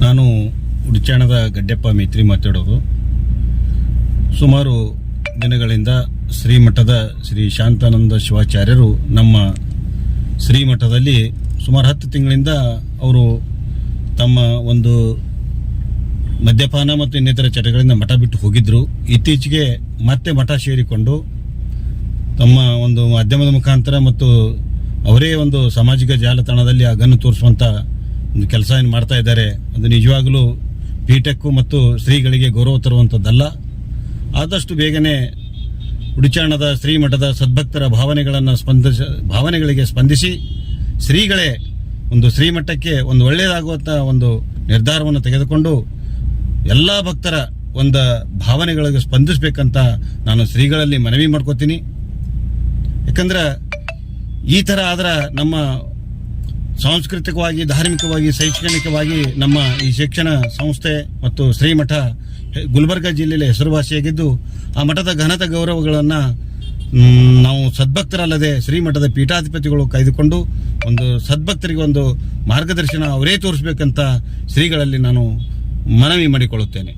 ನಾನು ಉಡುಚಾಣದ ಗಡ್ಡೆಪ್ಪ ಮೇತ್ರಿ ಮಾತಾಡೋದು. ಸುಮಾರು ದಿನಗಳಿಂದ ಶ್ರೀಮಠದ ಶ್ರೀ ಶಾಂತಾನಂದ ಶಿವಾಚಾರ್ಯರು ನಮ್ಮ ಶ್ರೀಮಠದಲ್ಲಿ ಸುಮಾರು 10 ತಿಂಗಳಿಂದ ಅವರು ತಮ್ಮ ಒಂದು ಮದ್ಯಪಾನ ಮತ್ತು ಇನ್ನಿತರ ಚಟಗಳಿಂದ ಮಠ ಬಿಟ್ಟು ಹೋಗಿದ್ರು. ಇತ್ತೀಚೆಗೆ ಮತ್ತೆ ಮಠ ಸೇರಿಕೊಂಡು ತಮ್ಮ ಒಂದು ಮಾಧ್ಯಮದ ಮುಖಾಂತರ ಮತ್ತು ಅವರೇ ಒಂದು ಸಾಮಾಜಿಕ ಜಾಲತಾಣದಲ್ಲಿ ಆಗನ್ನು ತೋರಿಸುವಂಥ ಒಂದು ಕೆಲಸ ಏನು ಮಾಡ್ತಾ ಇದ್ದಾರೆ. ಅದು ನಿಜವಾಗಲೂ ಪೀಠಕ್ಕೂ ಮತ್ತು ಶ್ರೀಗಳಿಗೆ ಗೌರವ ತರುವಂಥದ್ದಲ್ಲ. ಆದಷ್ಟು ಬೇಗನೆ ಉಡುಚಾಣದ ಶ್ರೀಮಠದ ಸದ್ಭಕ್ತರ ಭಾವನೆಗಳಿಗೆ ಸ್ಪಂದಿಸಿ ಶ್ರೀಗಳೇ ಒಂದು ಶ್ರೀಮಠಕ್ಕೆ ಒಂದು ಒಳ್ಳೆಯದಾಗುವಂಥ ಒಂದು ನಿರ್ಧಾರವನ್ನು ತೆಗೆದುಕೊಂಡು ಎಲ್ಲ ಭಕ್ತರ ಒಂದು ಭಾವನೆಗಳಿಗೆ ಸ್ಪಂದಿಸಬೇಕಂತ ನಾನು ಶ್ರೀಗಳಲ್ಲಿ ಮನವಿ ಮಾಡ್ಕೋತೀನಿ. ಯಾಕಂದ್ರೆ ಈ ಥರ ಆದ್ರೆ ನಮ್ಮ ಸಾಂಸ್ಕೃತಿಕವಾಗಿ, ಧಾರ್ಮಿಕವಾಗಿ, ಶೈಕ್ಷಣಿಕವಾಗಿ ನಮ್ಮ ಈ ಶಿಕ್ಷಣ ಸಂಸ್ಥೆ ಮತ್ತು ಶ್ರೀಮಠ ಗುಲ್ಬರ್ಗ ಜಿಲ್ಲೆಯಲ್ಲಿ ಹೆಸರುವಾಸಿಯಾಗಿದ್ದು, ಆ ಮಠದ ಘನತೆ ಗೌರವಗಳನ್ನು ನಾವು ಸದ್ಭಕ್ತರಲ್ಲದೆ ಶ್ರೀಮಠದ ಪೀಠಾಧಿಪತಿಗಳು ಕಾಯ್ದುಕೊಂಡು ಒಂದು ಸದ್ಭಕ್ತರಿಗೆ ಒಂದು ಮಾರ್ಗದರ್ಶನ ಅವರೇ ತೋರಿಸ್ಬೇಕಂತ ಶ್ರೀಗಳಲ್ಲಿ ನಾನು ಮನವಿ ಮಾಡಿಕೊಳ್ಳುತ್ತೇನೆ.